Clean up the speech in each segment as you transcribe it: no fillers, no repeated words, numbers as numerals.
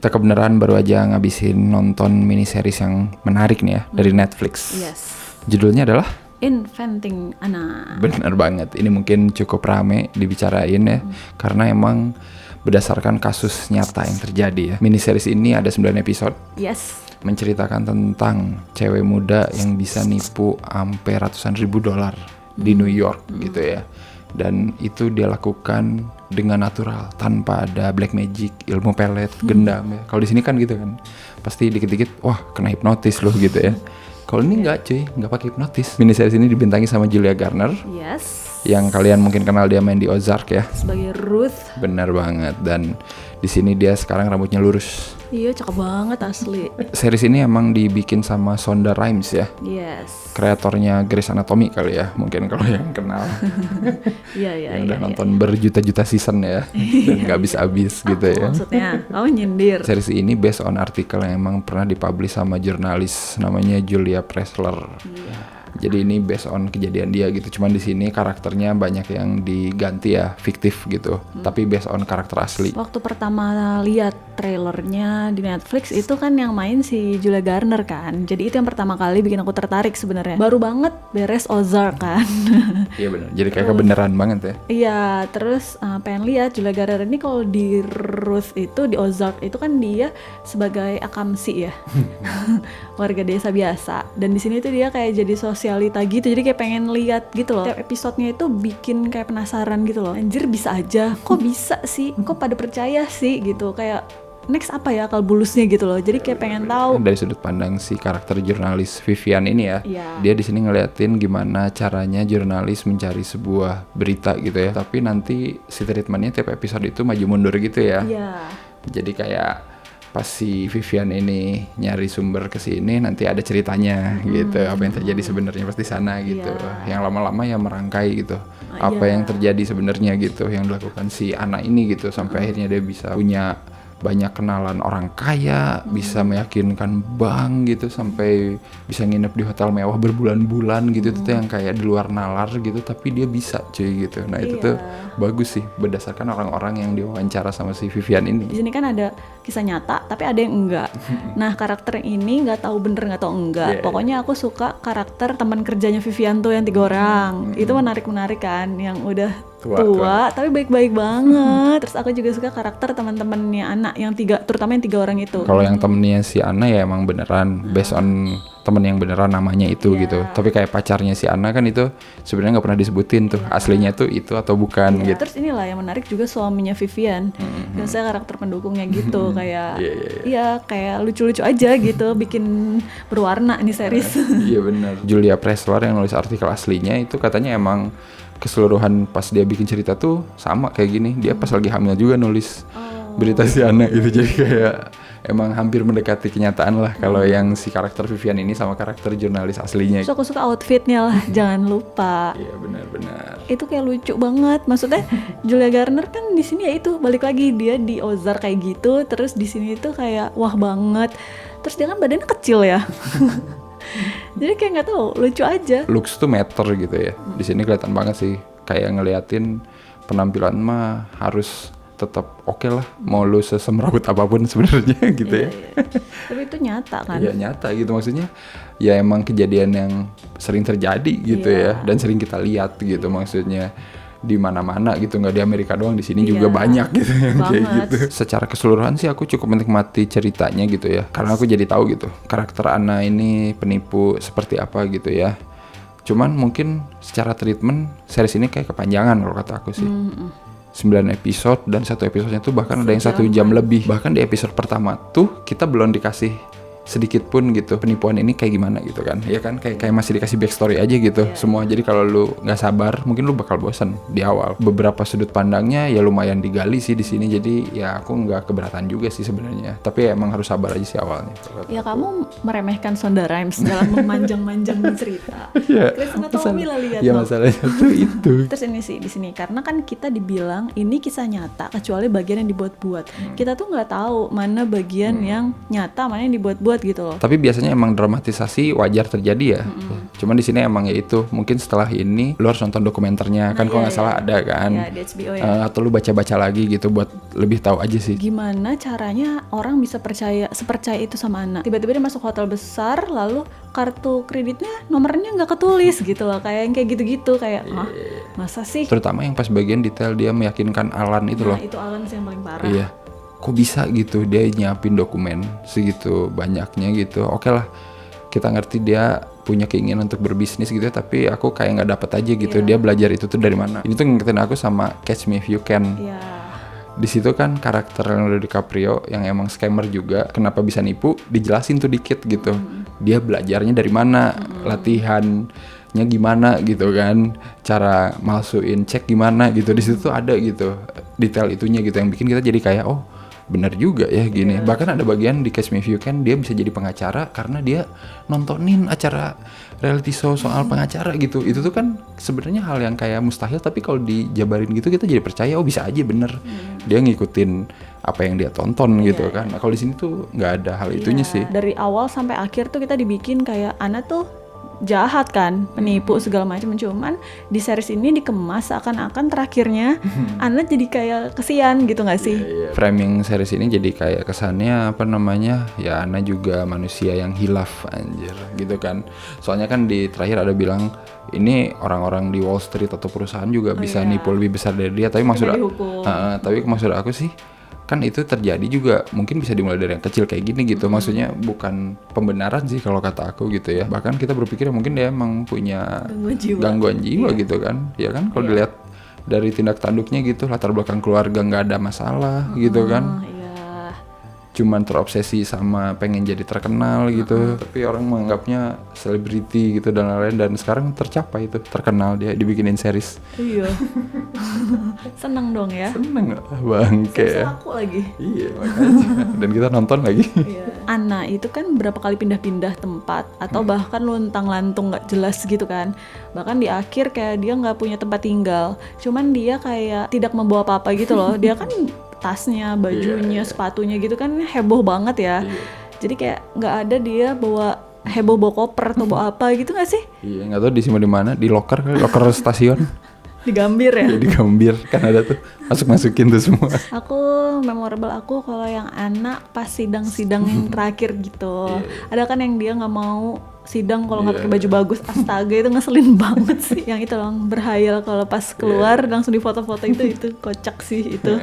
Kita kebenaran baru aja ngabisin nonton miniseries yang menarik nih ya dari Netflix. Yes. Judulnya adalah Inventing Anna. Benar banget. Ini mungkin cukup rame dibicarain ya, karena emang berdasarkan kasus nyata yang terjadi ya. Miniseries ini ada 9 episode. Yes. Menceritakan tentang cewek muda yang bisa nipu sampai ratusan ribu dolar di New York gitu ya. Dan itu dia lakukan dengan natural, tanpa ada black magic, ilmu pelet, gendam ya. Kalau di sini kan gitu kan, pasti dikit-dikit wah kena hipnotis loh gitu ya. Kalau ini enggak cuy, enggak pakai hipnotis. Miniseries ini dibintangi sama Julia Garner. Yes. Yang kalian mungkin kenal, dia main di Ozark ya. Sebagai Ruth. Benar banget. Dan di sini dia sekarang rambutnya lurus. Iya, cakep banget asli. Series ini emang dibikin sama Shonda Rhimes ya. Yes. Kreatornya Grey's Anatomy kali ya, mungkin kalau yang kenal. Iya. Yang udah nonton berjuta-juta season ya, dan nggak habis-habis gitu ya. Maksudnya, kamu nyindir. Series ini based on artikel yang emang pernah dipublish sama jurnalis namanya Julia Pressler. Jadi ini based on kejadian dia gitu. Cuman di sini karakternya banyak yang diganti ya, fiktif gitu. Tapi based on karakter asli. Waktu pertama lihat trailernya di Netflix itu kan yang main si Julia Garner kan. Jadi itu yang pertama kali bikin aku tertarik sebenarnya. Baru banget beres Ozark kan. Iya benar. Jadi kayak kebenaran banget ya. Iya, terus pengen lihat Julia Garner ini kalau di Ruth itu, di Ozark itu kan dia sebagai akamsi ya. Warga desa biasa. Dan di sini tuh dia kayak jadi sosialita gitu. Jadi kayak pengen lihat gitu loh. Tiap episodenya itu bikin kayak penasaran gitu loh. Anjir bisa aja. Kok bisa sih? Kok pada percaya sih gitu. Kayak next apa ya akal bulusnya gitu loh. Jadi kayak pengen tahu. Dari sudut pandang si karakter jurnalis Vivian ini ya. Iya. Dia di sini ngeliatin gimana caranya jurnalis mencari sebuah berita gitu ya. Tapi nanti si treatmentnya tiap episode itu maju mundur gitu ya. Iya. Jadi kayak pas si Vivian ini nyari sumber ke sini, nanti ada ceritanya gitu, apa yang terjadi sebenarnya pas di sana gitu. Yang lama-lama ya merangkai gitu, apa yang terjadi sebenarnya gitu, yang dilakukan si anak ini gitu, sampai akhirnya dia bisa punya banyak kenalan orang kaya, bisa meyakinkan bank gitu, sampai bisa nginep di hotel mewah berbulan-bulan gitu. Itu tuh yang kayak di luar nalar gitu, tapi dia bisa cuy gitu. Nah itu tuh bagus sih berdasarkan orang-orang yang diwawancara sama si Vivian ini. Di sini kan ada kisah nyata, tapi ada yang enggak. Nah karakter ini nggak tahu bener nggak tahu enggak. Pokoknya aku suka karakter teman kerjanya Vivian tuh yang 3 orang. Itu menarik kan, yang udah tua tapi baik-baik banget. Terus aku juga suka karakter teman-temannya anak yang 3, terutama yang 3 orang itu. Kalau yang temennya si Anna ya emang beneran based on temen yang beneran namanya itu gitu. Tapi kayak pacarnya si Anna kan itu sebenarnya nggak pernah disebutin tuh aslinya tuh itu atau bukan gitu. Terus inilah yang menarik juga suaminya Vivian. Yang saya karakter pendukungnya gitu kayak iya kayak lucu-lucu aja gitu, bikin berwarna nih series. Iya benar. Julia Pressler yang nulis artikel aslinya itu katanya emang keseluruhan pas dia bikin cerita tuh sama kayak gini. Dia pas lagi hamil juga nulis berita si Anna gitu. Jadi kayak emang hampir mendekati kenyataan lah kalau yang si karakter Vivian ini sama karakter jurnalis aslinya. Terus aku suka outfitnya lah, jangan lupa. Iya benar-benar. Itu kayak lucu banget. Maksudnya Julia Garner kan di sini ya itu balik lagi dia di Ozark kayak gitu, terus di sini tuh kayak wah banget. Terus dia kan badannya kecil ya. Jadi kayak nggak tahu, lucu aja. Looks tuh matter gitu ya. Di sini kelihatan banget sih, kayak ngeliatin penampilan mah harus tetap oke lah, mau lu sesemrawut apapun sebenarnya gitu ya. Tapi itu nyata kan? Iya nyata gitu, maksudnya ya emang kejadian yang sering terjadi gitu ya, dan sering kita lihat gitu, maksudnya di mana-mana gitu, nggak di Amerika doang, di sini juga banyak gitu yang kayak gitu. Secara keseluruhan sih aku cukup menikmati ceritanya gitu ya, karena aku jadi tahu gitu karakter Anna ini penipu seperti apa gitu ya. Cuman mungkin secara treatment series ini kayak kepanjangan kalau kata aku sih. 9 episode dan satu episodenya tuh bahkan ada yang 1 jam lebih. Bahkan di episode pertama tuh kita belum dikasih sedikit pun gitu penipuan ini kayak gimana gitu kan, ya kan kayak masih dikasih backstory aja gitu semua. Jadi kalau lu nggak sabar mungkin lu bakal bosan di awal. Beberapa sudut pandangnya ya lumayan digali sih di sini, jadi ya aku nggak keberatan juga sih sebenarnya, tapi ya emang harus sabar aja sih awalnya. Ya kamu meremehkan Shonda Rhimes dalam memanjang-manjang cerita. Grey's Anatomy lah lihat. Ya masalahnya tuh itu. Terus ini sih di sini karena kan kita dibilang ini kisah nyata kecuali bagian yang dibuat-buat. Kita tuh nggak tahu mana bagian yang nyata, mana yang dibuat-buat gitu loh. Tapi biasanya emang dramatisasi wajar terjadi ya. Cuman di sini emang ya itu, mungkin setelah ini lu harus nonton dokumenternya kan, kalau nggak salah ada kan. Iya, di HBO ya. Atau lu baca-baca lagi gitu buat lebih tahu aja sih. Gimana caranya orang bisa sepercaya itu sama Anna? Tiba-tiba dia masuk hotel besar, lalu kartu kreditnya nomornya nggak ketulis gitu loh, kayak gitu-gitu, kayak masa sih? Terutama yang pas bagian detail dia meyakinkan Alan itu loh. Itu Alan sih yang paling parah. Iya. Kok bisa gitu dia nyiapin dokumen segitu banyaknya gitu. Oke lah, kita ngerti dia punya keinginan untuk berbisnis gitu ya, tapi aku kayak nggak dapet aja gitu. Dia belajar itu tuh dari mana. Ini tuh ngingetin aku sama Catch Me If You Can. Iya. Di situ kan karakter Leonardo DiCaprio yang emang scammer juga, kenapa bisa nipu, dijelasin tuh dikit gitu. Dia belajarnya dari mana, latihannya gimana gitu kan, cara masukin cek gimana gitu. Di situ tuh ada gitu detail itunya gitu yang bikin kita jadi kayak oh bener juga ya gini. Bahkan ada bagian di Catch Me If You Can dia bisa jadi pengacara karena dia nontonin acara reality show soal pengacara gitu. Itu tuh kan sebenarnya hal yang kayak mustahil, tapi kalau dijabarin gitu kita jadi percaya oh bisa aja bener. Dia ngikutin apa yang dia tonton gitu kan. Nah, kalau di sini tuh nggak ada hal itunya sih. Dari awal sampai akhir tuh kita dibikin kayak Anna tuh jahat kan, penipu segala macam. Cuman di series ini dikemas seakan-akan terakhirnya Anna jadi kayak kesian gitu nggak sih? Framing series ini jadi kayak kesannya apa namanya ya, Anna juga manusia yang hilaf anjir gitu kan. Soalnya kan di terakhir ada bilang ini orang-orang di Wall Street atau perusahaan juga bisa nipu lebih besar dari dia. Tapi maksud aku sih kan itu terjadi juga mungkin bisa dimulai dari yang kecil kayak gini gitu. Maksudnya bukan pembenaran sih kalau kata aku gitu ya. Bahkan kita berpikir mungkin dia emang punya gangguan jiwa gitu kan. Ya kan kalau dilihat dari tindak tanduknya gitu, latar belakang keluarga nggak ada masalah gitu kan. Cuman terobsesi sama pengen jadi terkenal gitu. Tapi orang menganggapnya selebriti gitu dan lain-lain, dan sekarang tercapai itu, terkenal dia dibikinin series. Iya. Seneng dong ya. Seneng bangke ya. Aku lagi. Iya makanya. Dan kita nonton lagi. Anna itu kan berapa kali pindah-pindah tempat atau bahkan luntang-lantung nggak jelas gitu kan. Bahkan di akhir kayak dia nggak punya tempat tinggal. Cuman dia kayak tidak membawa apa-apa gitu loh. Dia kan tasnya, bajunya, sepatunya gitu kan heboh banget ya. Jadi kayak nggak ada dia bawa heboh bawa koper atau bawa apa gitu nggak sih? Iya nggak tahu disimpan di mana, di locker kali, locker stasiun. Di Gambir ya? Di Gambir kan ada tuh, masukin tuh semua. Aku memorable aku kalau yang anak pas sidang-sidang yang terakhir gitu. Ada kan yang dia nggak mau sidang kalau nggak pakai baju bagus, astaga itu ngeselin banget sih. Yang itu loh berhayal kalau pas keluar langsung di foto-foto itu kocak sih itu.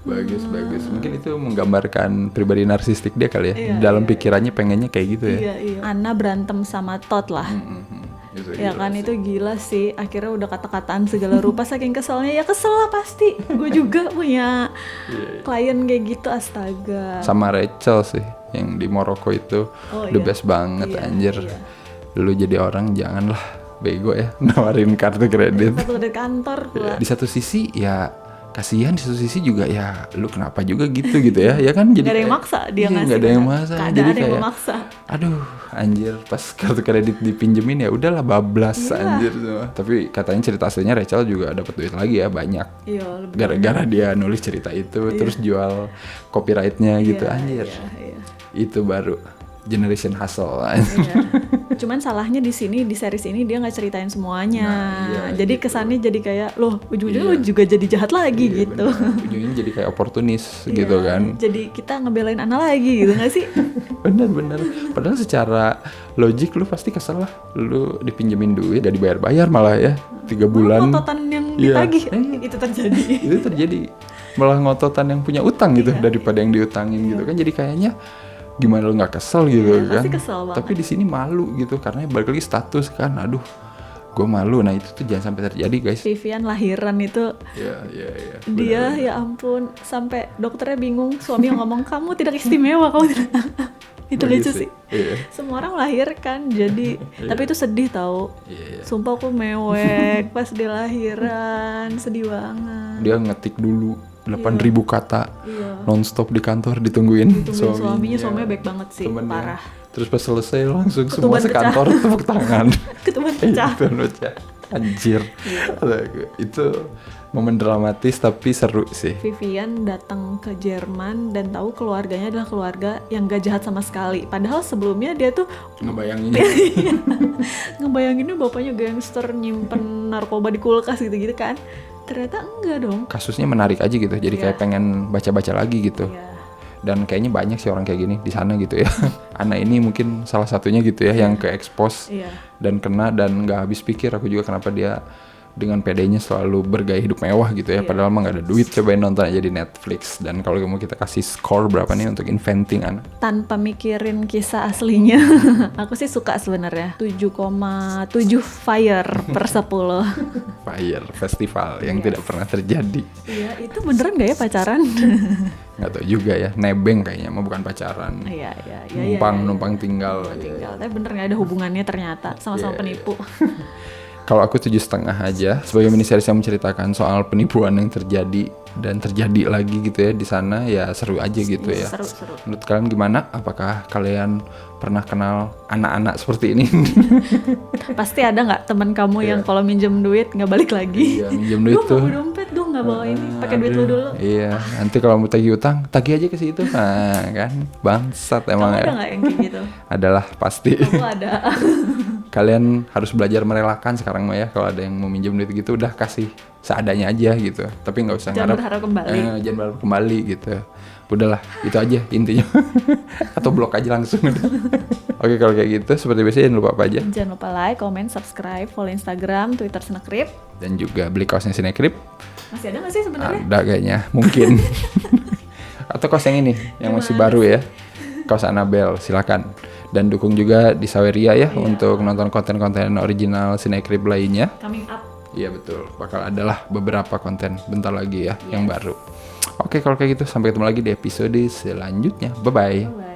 Bagus. Mungkin itu menggambarkan pribadi narsistik dia kali ya. Dalam pikirannya pengennya kayak gitu ya. Iya. Anna berantem sama Todd lah. Ya kan itu gila sih. Akhirnya udah kata-kataan segala rupa saking keselnya. Ya kesel lah pasti. Gue juga punya klien kayak gitu, astaga. Sama Rachel sih yang di Maroko itu the best banget anjir. Lu jadi orang janganlah bego ya nawarin kartu kredit. Kartu kredit kantor pula. Di satu sisi ya kasihan, di satu sisi juga ya lu kenapa juga gitu ya. Ya kan jadi gak ada yang maksa dia ngasih. Gak ada yang maksa. Jadi kayak memaksa. Aduh anjir, pas kartu kredit dipinjemin ya udahlah bablas anjir semua. Tapi katanya cerita aslinya Rachel juga dapat duit lagi ya banyak. Iya, gara-gara dia nulis cerita itu terus jual copyrightnya gitu anjir. Itu baru generation hustle. Cuman salahnya di sini di series ini dia nggak ceritain semuanya. Jadi gitu. Kesannya jadi kayak loh ujung-ujungnya lo juga jadi jahat lagi gitu. Ujungnya jadi kayak oportunis gitu kan. Jadi kita ngebelain Anna lagi gitu nggak sih? Bener. Padahal secara logik lu pasti kesel lah. Lu dipinjemin duit gak dibayar-bayar malah ya 3 bulan. Ngototan yang ditagih itu terjadi. Itu terjadi. Malah ngototan yang punya utang gitu daripada yang diutangin gitu kan. Jadi kayaknya gimana lu nggak kesel gitu kan? Kesel banget. Tapi di sini malu gitu karena balik lagi status kan. Aduh, gue malu. Nah itu tuh jangan sampai terjadi guys. Vivian lahiran itu. Iya. Dia ya ampun sampai dokternya bingung. Suami yang ngomong kamu tidak istimewa kamu tidak. Itu lucu sih. Semua orang melahirkan jadi. Tapi itu sedih tau. Sumpah aku mewek pas dia lahiran, sedih banget. Dia ngetik dulu 8.000 kata nonstop di kantor ditungguin suaminya baik banget sih, parah. Terus pas selesai langsung semua sekantor tepuk tangan. Ketuban pecah. Anjir. Itu Momen dramatis tapi seru sih. Vivian datang ke Jerman dan tahu keluarganya adalah keluarga yang gak jahat sama sekali. Padahal sebelumnya dia tuh ngebayanginnya bapaknya gangster, nyimpen narkoba di kulkas gitu-gitu kan. Ternyata enggak dong. Kasusnya menarik aja gitu, jadi kayak pengen baca-baca lagi gitu. Dan kayaknya banyak sih orang kayak gini di sana gitu ya. Anak ini mungkin salah satunya gitu ya, yang ke-expose dan kena dan nggak habis pikir. Aku juga kenapa dia dengan pedenya selalu bergaya hidup mewah gitu ya, padahal mah nggak ada duit. Cobain nonton aja di Netflix. Dan kalau mau kita kasih skor berapa nih untuk Inventing anak? Tanpa mikirin kisah aslinya, aku sih suka sebenarnya. 7,7 fire per 10. Fire Festival yang tidak pernah terjadi. Iya, itu beneran gak ya pacaran? Nggak tahu juga ya, nebeng kayaknya, mah bukan pacaran. Iya. Numpang tinggal. Tapi bener gak ada hubungannya ternyata, sama-sama penipu. Kalau aku 7,5 aja, sebagai miniseries yang menceritakan soal penipuan yang terjadi dan terjadi lagi gitu ya di sana, ya seru aja gitu ya. Seru. Menurut kalian gimana? Apakah kalian pernah kenal anak-anak seperti ini? Pasti ada nggak teman kamu yang kalau minjem duit nggak balik lagi? Iya, minjem duit tuh. Bawa dompet dong, nggak bawa ini, pakai duit lu dulu. Iya, nanti kalau mau tagih utang, tagih aja ke situ. Nah, kan bangsat emang. Kamu ada nggak yang kayak gitu? Adalah pasti. Kamu ada. Kalian harus belajar merelakan sekarang mah ya, kalau ada yang mau minjem duit gitu udah kasih seadanya aja gitu, tapi nggak usah Jangan berharap kembali. Jangan berharap kembali gitu, udahlah itu aja intinya. Atau blok aja langsung. Oke, kalau kayak gitu seperti biasa jangan lupa apa aja, Jangan lupa like, comment, subscribe, follow Instagram, Twitter Snakrip. dan juga beli kaosnya Sinekrip. Masih ada nggak sih sebenarnya? Ada kayaknya, mungkin. Atau kaos yang ini yang masih baru ya, kaos Annabelle, silakan. Dan dukung juga di Saweria ya untuk nonton konten-konten original Sinekrip lainnya. Coming up. Iya betul, bakal adalah beberapa konten bentar lagi ya yang baru. Oke, kalau kayak gitu sampai ketemu lagi di episode selanjutnya. Bye-bye. Bye.